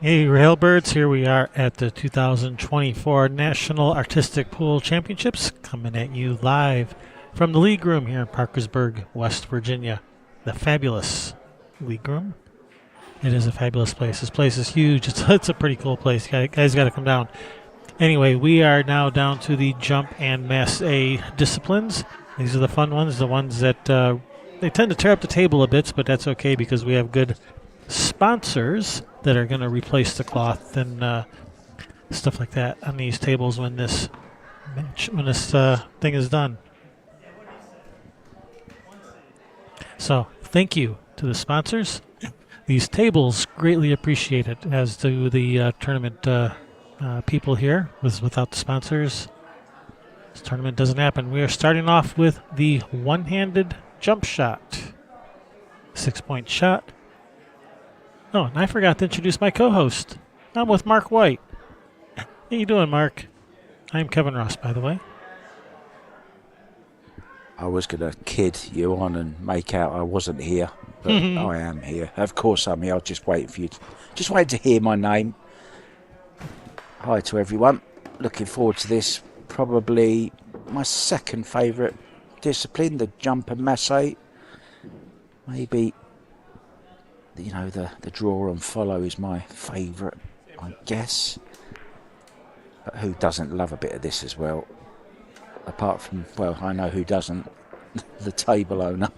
Hey, Railbirds, here we are at the 2024 National Artistic Pool Championships, coming at you live from the League Room here in Parkersburg, West Virginia. The fabulous League Room. It is a fabulous place. This place is huge. It's a pretty cool place. Guys got to come down. Anyway, we are now down to the jump and mass A disciplines. These are the fun ones, the ones that they tend to tear up the table a bit, but that's okay because we have good sponsors that are going to replace the cloth and stuff like that on these tables when this thing is done. So thank you to the sponsors. These tables greatly appreciated, as do the tournament people here. Without the sponsors, this tournament doesn't happen. We are starting off with the one-handed jump shot. 6-point shot. Oh, and I forgot to introduce my co-host. I'm with Mark White. How you doing, Mark? I'm Kevin Ross, by the way. I was going to kid you on and make out I wasn't here, but I am here. Of course I'm here. I'll just wait for you. Just wait to hear my name. Hi to everyone. Looking forward to this. Probably my second favourite discipline, the jump and masse. Maybe, you know, the draw and follow is my favourite, I guess. But who doesn't love a bit of this as well? Apart from, well, I know who doesn't. The table owner.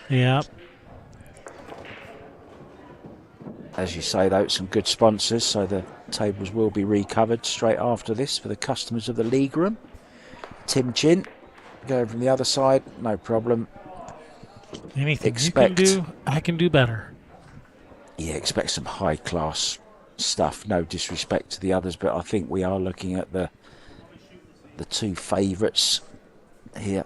Yeah. As you say, though, some good sponsors, so the tables will be recovered straight after this for the customers of the League Room. Tim Chin, going from the other side, no problem. Anything you can do, I can do better. Yeah, expect some high-class stuff. No disrespect to the others, but I think we are looking at the two favourites here.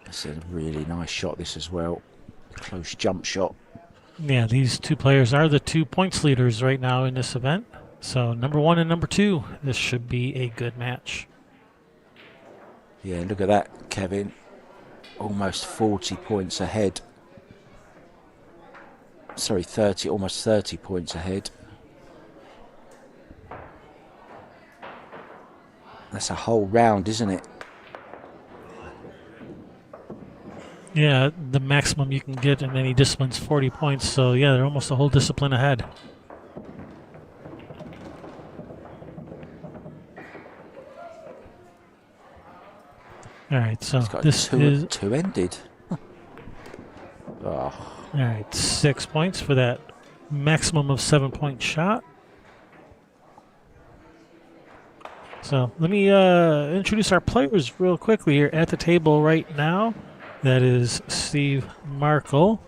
It's a really nice shot, this as well. Close jump shot. Yeah, these two players are the 2 points leaders right now in this event. So number 1 and number 2, this should be a good match. Yeah, look at that, Kevin. Almost 40 points ahead. Sorry, 30, almost 30 points ahead. That's a whole round, isn't it? Yeah, the maximum you can get in any discipline is 40 points. So, yeah, they're almost a whole discipline ahead. All right, so this is two-ended. Oh. All right, 6 points for that maximum of 7-point shot. So let me introduce our players real quickly here at the table right now. That is Steve Markle,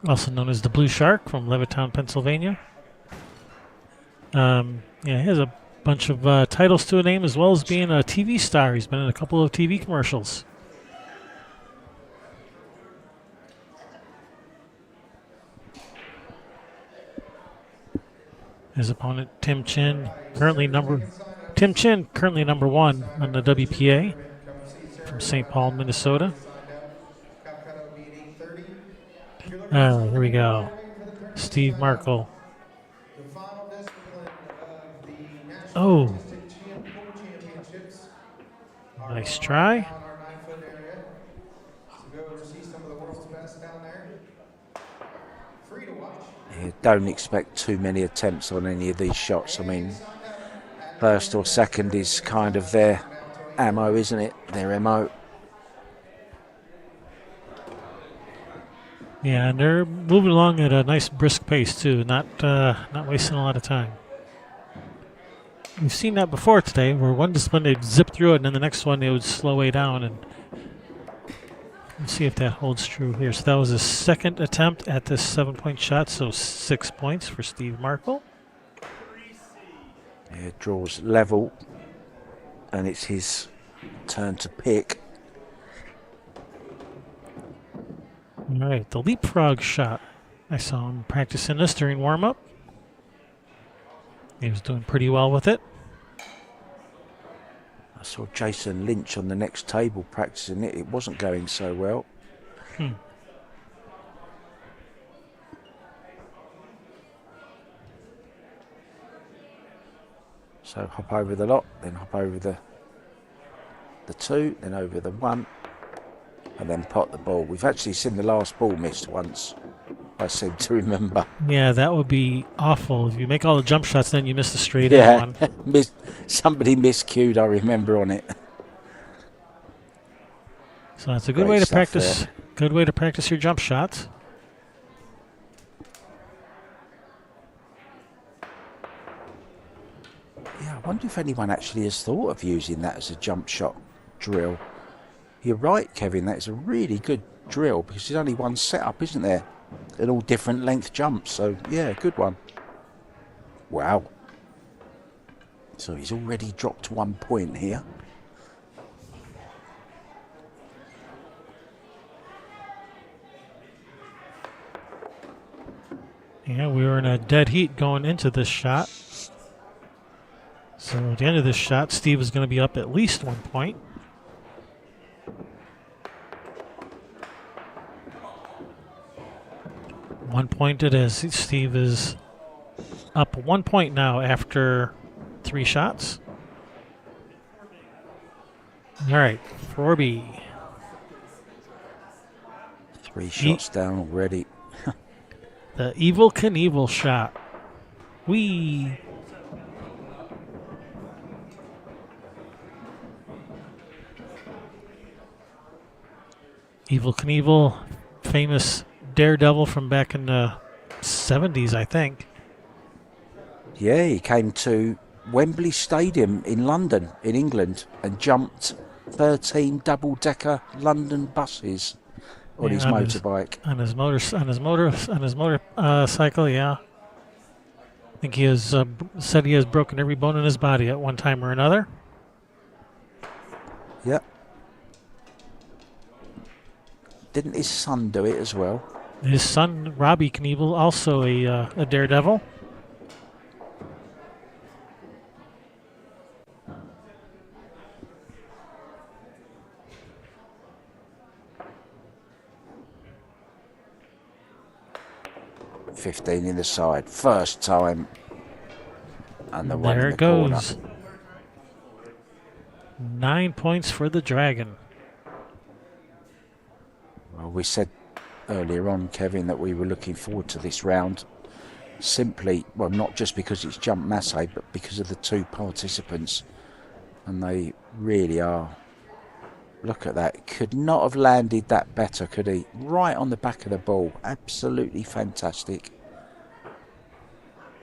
also known as the Blue Shark from Levittown, Pennsylvania. Yeah, he has a bunch of titles to a name, as well as being a TV star. He's been in a couple of TV commercials. His opponent, Tim Chin, currently number 1 on the WPA from St. Paul, Minnesota. Here we go. Steve Markle. Oh. Nice try. Yeah, don't expect too many attempts on any of these shots. I mean, first or second is kind of their ammo, isn't it? Their MO. Yeah, and they're moving along at a nice brisk pace too, not wasting a lot of time. We've seen that before today, where one discipline they'd zip through it, and then the next one they would slow way down. And let's see if that holds true here. So that was his second attempt at this 7-point shot, so 6 points for Steve Markle. Yeah, it draws level, and it's his turn to pick. All right, the leapfrog shot. I saw him practicing this during warm-up. He was doing pretty well with it. I saw Jason Lynch on the next table practicing it. It wasn't going so well. So hop over the lot, then hop over the 2, then over the 1, and then pot the ball. We've actually seen the last ball missed once, I seem to remember. Yeah, that would be awful. If you make all the jump shots, then you miss the straight in one. Somebody miscued, I remember on it. So that's a good way to practice. Good way to practice your jump shots. Yeah, I wonder if anyone actually has thought of using that as a jump shot drill. You're right, Kevin, that's a really good drill because there's only one setup, isn't there? And all different length jumps, so yeah, good one. Wow. So he's already dropped 1 point here. Yeah, we were in a dead heat going into this shot. So at the end of this shot, Steve is going to be up at least 1 point. One point it is. Steve is up 1 point now after 3 shots. All right, 4B. 3 shots down already. The Evel Knievel shot. Whee! Evel Knievel, famous daredevil from back in the 70s, I think. Yeah, he came to Wembley Stadium in London, in England, and jumped 13 double-decker London buses on his motorbike. On his motorcycle, yeah. I think he has said he has broken every bone in his body at one time or another. Yep. Didn't his son do it as well? His son, Robbie Knievel, also a daredevil. $15 in the side, first time, and the one in there the it goes. corner. 9 points for the Dragon. Well, we said earlier on, Kevin, that we were looking forward to this round. Simply, well, not just because it's jump Masse, but because of the 2 participants, and they really are. Look at that. Could not have landed that better, could he? Right on the back of the ball. Absolutely fantastic.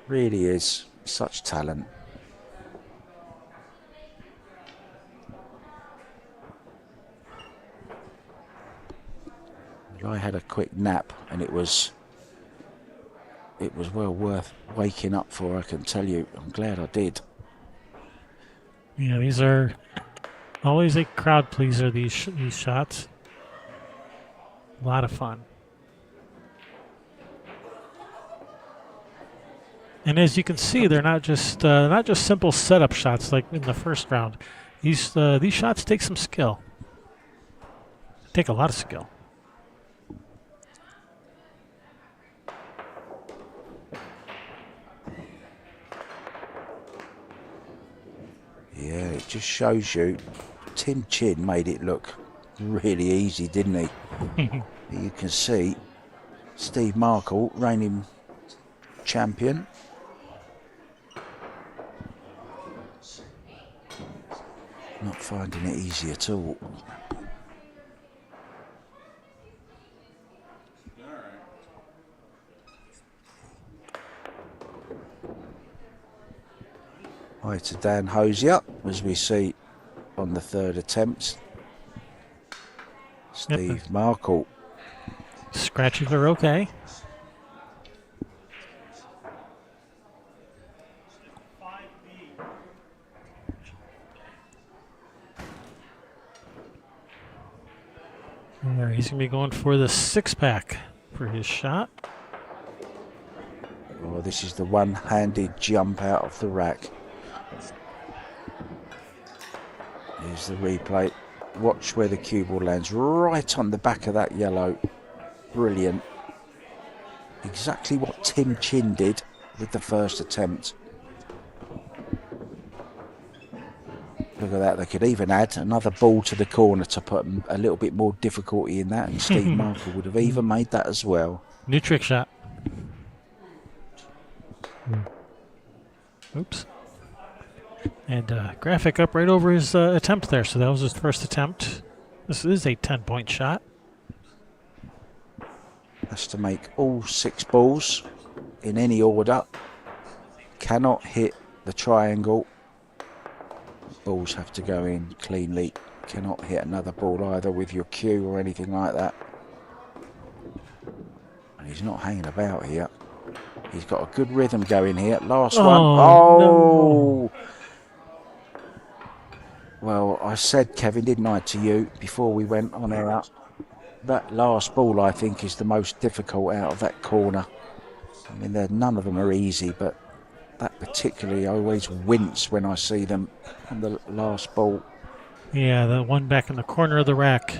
Really is. Such talent. Well, I had a quick nap and it was well worth waking up for, I can tell you. I'm glad I did. Yeah, these are always a crowd pleaser, these shots. A lot of fun. And as you can see, they're not just simple setup shots like in the first round. These shots take some skill. Take a lot of skill. Yeah, it just shows you. Tim Chin made it look really easy, didn't he? You can see Steve Markle, reigning champion. Not finding it easy at all. Hi to Dan Hosier, as we see on the 3rd attempt. Steve Markle. Scratches are okay. He's going to be going for the 6-pack for his shot. Oh, this is the one-handed jump out of the rack. Here's the replay. watch where the cue ball lands. Right on the back of that yellow. Brilliant. Exactly what Tim Chin did with the first attempt. Look at that. They could even add another ball to the corner to put a little bit more difficulty in that, and Steve Markle would have even made that as well. New trick shot. Oops. And graphic up right over his attempt there. So that was his first attempt. This is a 10-point shot. Has to make all 6 balls in any order. Cannot hit the triangle. Balls have to go in cleanly. Cannot hit another ball either with your cue or anything like that. And he's not hanging about here. He's got a good rhythm going here. Last one. Oh! No. Well, I said, Kevin, didn't I, to you before we went on air, that last ball, I think, is the most difficult out of that corner. I mean, none of them are easy, but that particularly, I always wince when I see them on the last ball. Yeah, the one back in the corner of the rack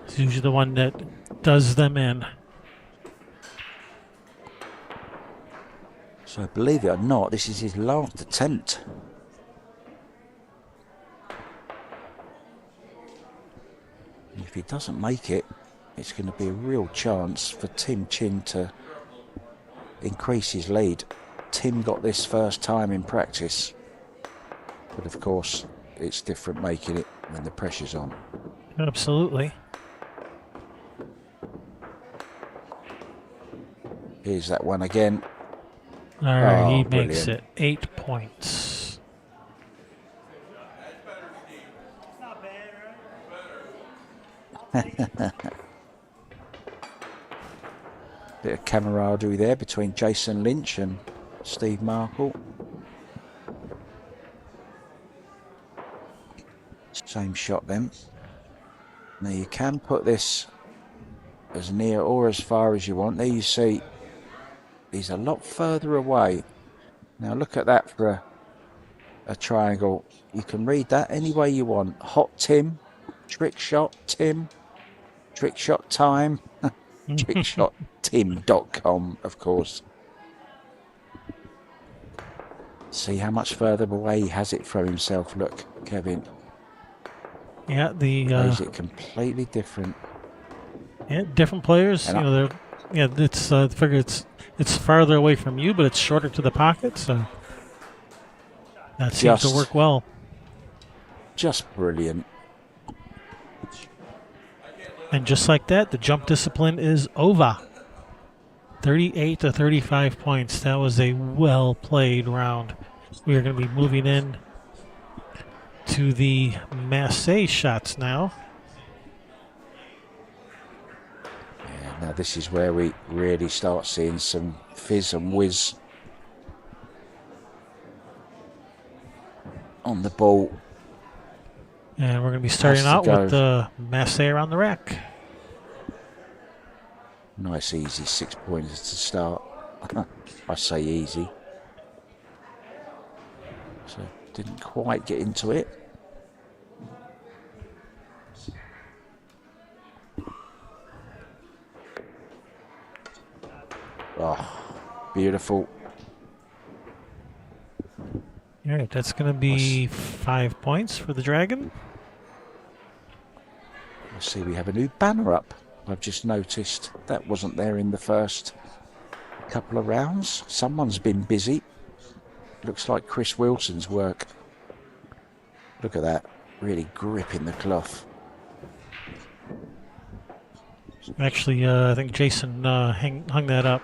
is usually the one that does them in. So believe it or not, this is his last attempt. If he doesn't make it, it's going to be a real chance for Tim Chin to increase his lead. Tim got this first time in practice, but of course it's different making it when the pressure's on. Absolutely. Here's that one again. All right, he brilliant. makes it 8 points. Bit of camaraderie there between Jason Lynch and Steve Markle. Same shot then. Now you can put this as near or as far as you want. There you see he's a lot further away. Now look at that for a triangle. You can read that any way you want. Hot Tim, trick shot Tim, trick shot time, trickshottim.com, of course. See how much further away he has it from himself. Look, Kevin. Yeah, plays it completely different. Yeah, different players. And they're it's figure it's farther away from you, but it's shorter to the pocket, so that seems to work well. Just brilliant. And just like that, the jump discipline is over. 38 to 35 points. That was a well-played round. We are going to be moving in to the Masse shots now. Yeah, now this is where we really start seeing some fizz and whiz on the ball. And we're going to be starting out with the Masse around the rack. Nice, easy 6 pointers to start. I say easy. So didn't quite get into it. Oh, beautiful. All right, that's going to be 5 points for the Dragon. I see we have a new banner up. I've just noticed that wasn't there in the first couple of rounds. Someone's been busy. Looks like Chris Wilson's work. Look at that, really gripping the cloth. Actually, I think Jason hung that up.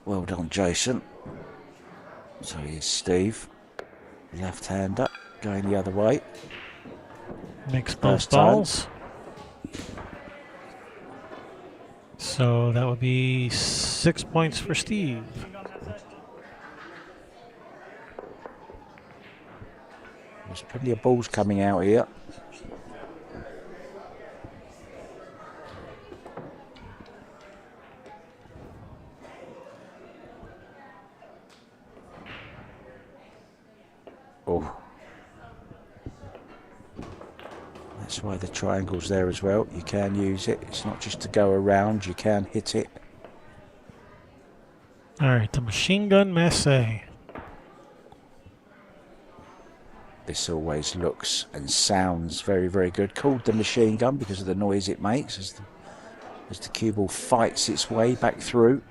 Well done, Jason. So here's Steve. Left hand up, going the other way. Makes both balls. So that would be 6 points for Steve. There's plenty of balls coming out here. Oh, That's why the triangle's there as well. You can use it. It's not just to go around, you can hit it. All right, the machine gun Masse. This always looks and sounds very, very good. Called the machine gun because of the noise it makes as the cue ball fights its way back through.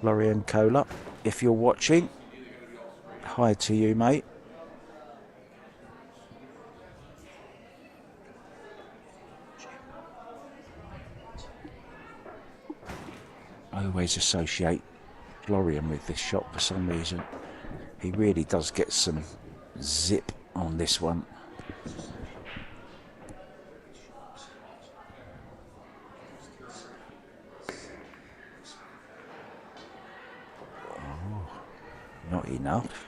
Florian Kohler, if you're watching, hi to you, mate. I always associate Florian with this shot for some reason. He really does get some zip on this one. Oh, not enough.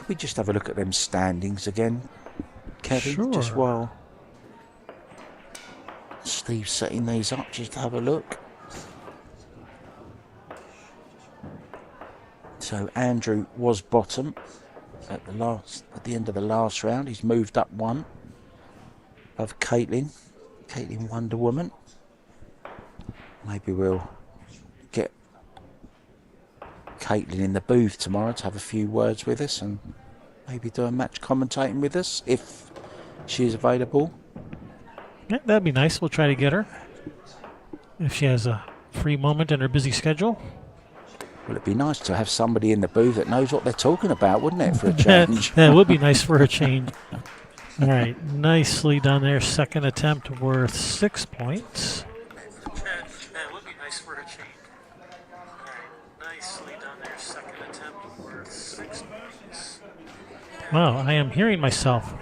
We just have a look at them standings again, Kevin, Sure. just while Steve's setting these up, just have a look. So Andrew was bottom at the end of the last round. He's moved up one above Caitlin Wonder Woman. Maybe we'll get Caitlin in the booth tomorrow to have a few words with us and maybe do a match commentating with us if she is available. Yeah, that'd be nice. We'll try to get her if she has a free moment in her busy schedule. Well, it'd be nice to have somebody in the booth that knows what they're talking about, wouldn't it, for a change? That would be nice for a change. All right, nicely done there. Second attempt worth 6 points. That would be nice for a change. All right, nicely done there. Second attempt worth 6 points. Wow, I am hearing myself.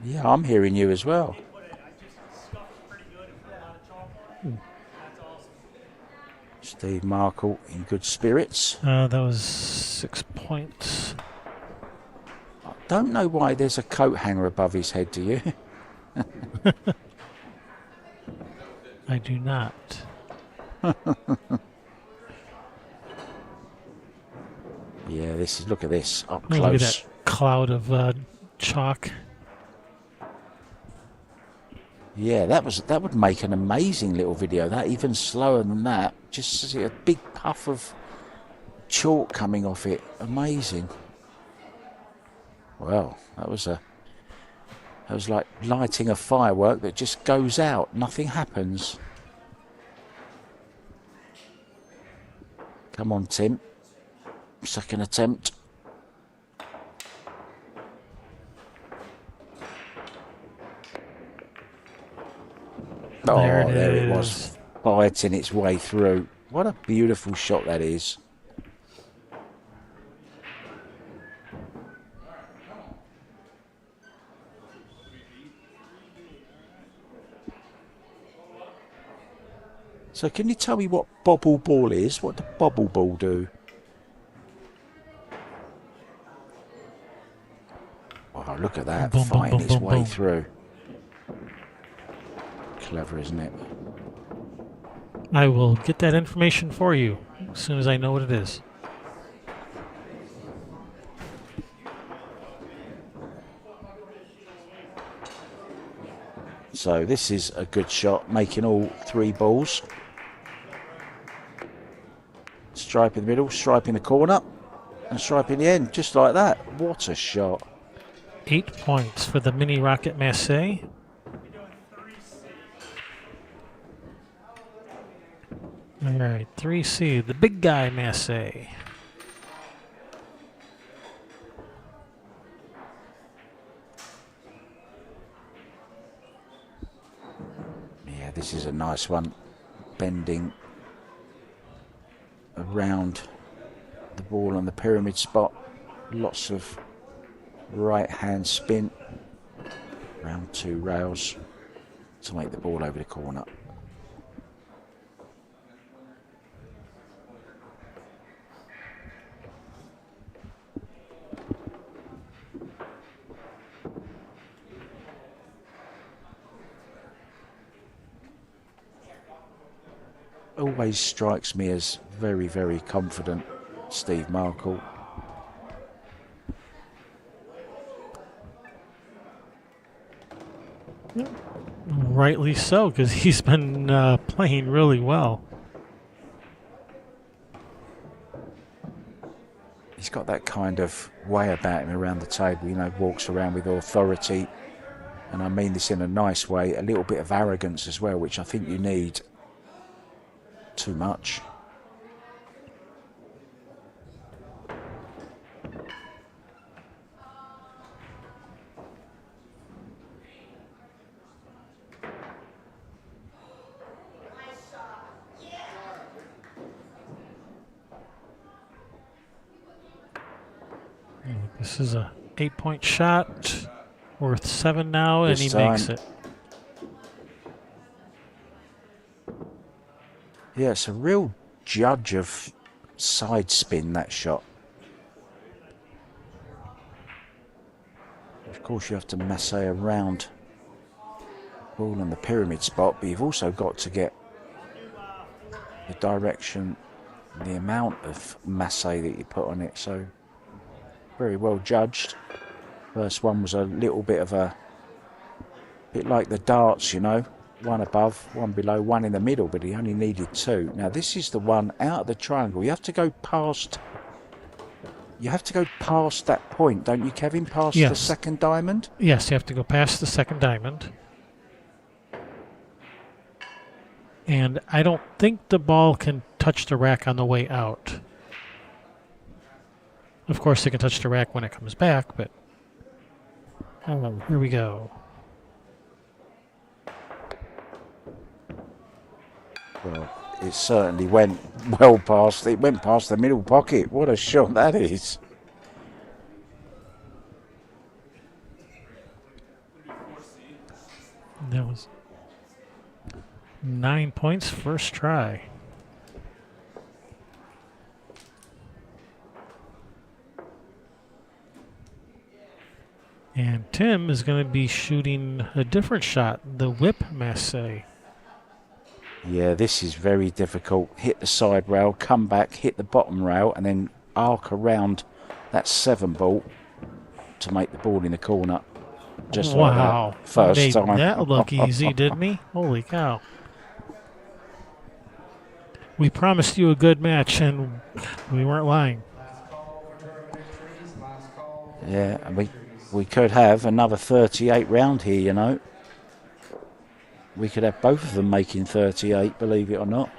Yeah, I'm hearing you as well. Steve Markle in good spirits. That was 6 points. I don't know why there's a coat hanger above his head, do you? I do not. Yeah, look at this, up Oh, close. look at that cloud of chalk. Yeah, that would make an amazing little video. That even slower than that. Just see a big puff of chalk coming off it. Amazing. Well, that was like lighting a firework that just goes out. Nothing happens. Come on, Tim. Second attempt. There it was, biting its way through. What a beautiful shot that is. So can you tell me what bobble ball is? What does bobble ball do? Oh, look at that, Boom, boom, fighting boom, its boom, way boom. through. Clever, isn't it? I will get that information for you as soon as I know what it is. So this is a good shot, making all 3 balls. Stripe in the middle, stripe in the corner, and stripe in the end, just like that. What a shot. 8 points for the mini rocket Masse. All right, 3C, the big guy Masse. Yeah, this is a nice one. Bending around the ball on the pyramid spot. Lots of right hand spin. Round 2 rails to make the ball over the corner. always strikes me as very, very confident, Steve Markle. Rightly so, because he's been playing really well. He's got that kind of way about him around the table, you know, walks around with authority. And I mean this in a nice way, a little bit of arrogance as well, which I think you need. Too much. This is a 8-point shot, worth 7 now, and he makes it. Yeah, it's a real judge of side spin, that shot. Of course, you have to masse around ball on the pyramid spot, but you've also got to get the direction, the amount of masse that you put on it. So, very well judged. First one was a little bit of a bit like the darts, you know. One above, one below, one in the middle, but he only needed 2. Now this is the one out of the triangle. You have to go past. You have to go past that point, don't you, Kevin? Past the second diamond. Yes, you have to go past the second diamond. And I don't think the ball can touch the rack on the way out. Of course, it can touch the rack when it comes back, but here we go. Well, it certainly went well past. It went past the middle pocket. What a shot that is! That was 9 points first try. And Tim is going to be shooting a different shot, the whip masse. Yeah, this is very difficult. Hit the side rail, come back, hit the bottom rail, and then arc around that 7 ball to make the ball in the corner. Just like that. First made time. That look easy, didn't he? Holy cow. We promised you a good match, and we weren't lying. Yeah, and we could have another 38 round here, you know. We could have both of them making 38, believe it or not.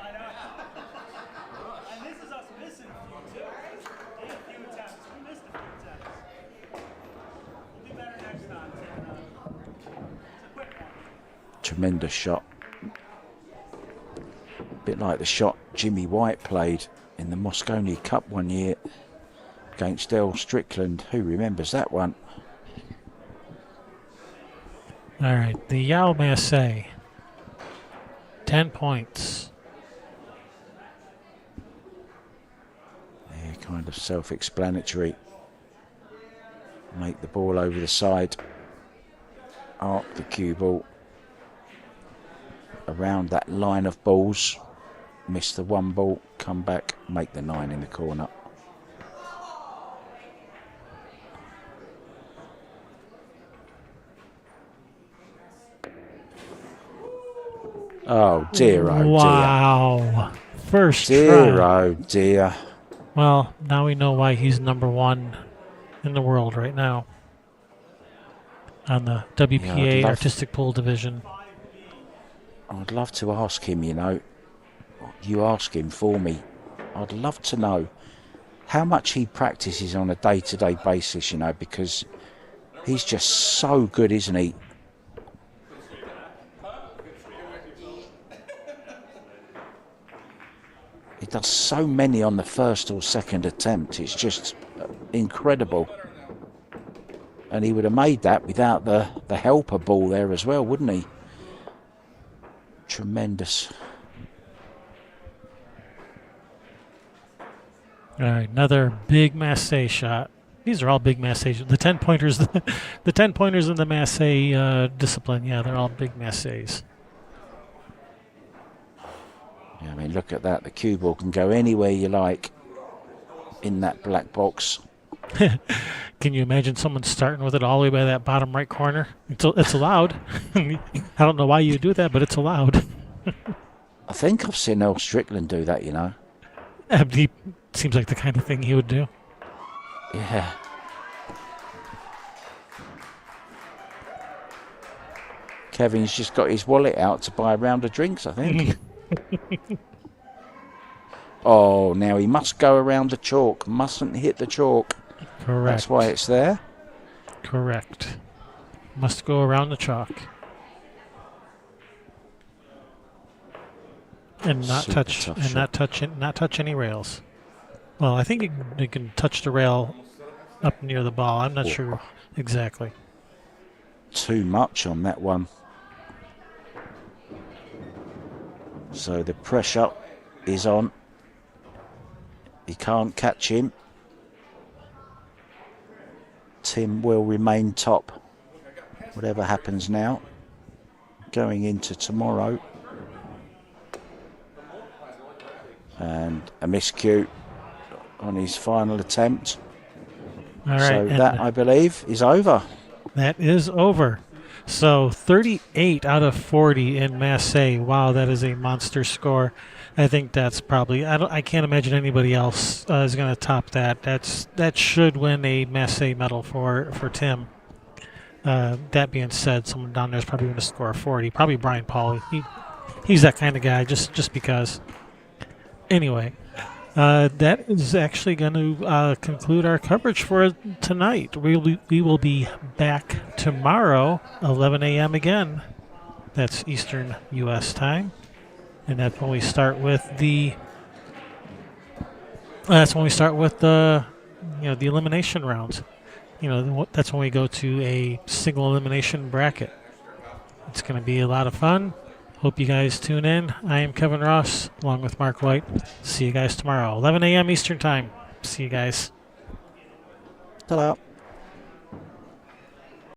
Tremendous shot. A bit like the shot Jimmy White played in the Moscone Cup one year against Earl Strickland. Who remembers that one? All right, the Yao Masse. 10 points. Yeah, kind of self-explanatory. Make the ball over the side. Arc the cue ball around that line of balls. Miss the 1 ball. Come back. Make the 9 in the corner. Oh dear, oh dear. Wow. First dear, try. Oh dear. Well, now we know why he's #1 in the world right now on the WPA Artistic Pool Division. I'd love to ask him, you know. You ask him for me. I'd love to know how much he practices on a day-to-day basis, you know, because he's just so good, isn't he? He does so many on the first or second attempt. It's just incredible. And he would have made that without the helper ball there as well, wouldn't he? Tremendous. All right, another big masse shot. These are all big masse. The 10-pointers, the 10-pointers in the masse discipline, yeah, they're all big masses. Yeah, I mean, look at that. The cue ball can go anywhere you like in that black box. Can you imagine someone starting with it all the way by that bottom right corner? It's allowed. I don't know why you do that, but it's allowed. I think I've seen Earl Strickland do that, you know. He seems like the kind of thing he would do. Yeah. Kevin's just got his wallet out to buy a round of drinks, I think. Oh, now he must go around the chalk. Mustn't hit the chalk. Correct. That's why it's there. Correct. Must go around the chalk. And not Super touch tough and shot. not touch any rails. Well, I think you can touch the rail up near the ball. I'm not sure exactly. Too much on that one. So the pressure is on. He can't catch him. Tim will remain top, whatever happens now. Going into tomorrow. And a miscue on his final attempt. All right. So that, I believe, is over. That is over. So 38 out of 40 in Masse. Wow, that is a monster score. I think that's probably, I can't imagine anybody else is going to top that. That should win a Masse medal for Tim. That being said, someone down there is probably going to score 40. Probably Brian Pauly. He's that kind of guy, just because. Anyway, that is actually going to conclude our coverage for tonight. We will be back tomorrow, 11 a.m. again. That's Eastern U.S. time, and that's when we start with the. That's when we start with the elimination rounds. That's when we go to a single elimination bracket. It's going to be a lot of fun. Hope you guys tune in. I am Kevin Ross, along with Mark White. See you guys tomorrow, 11 a.m. Eastern Time. See you guys. Ta-da.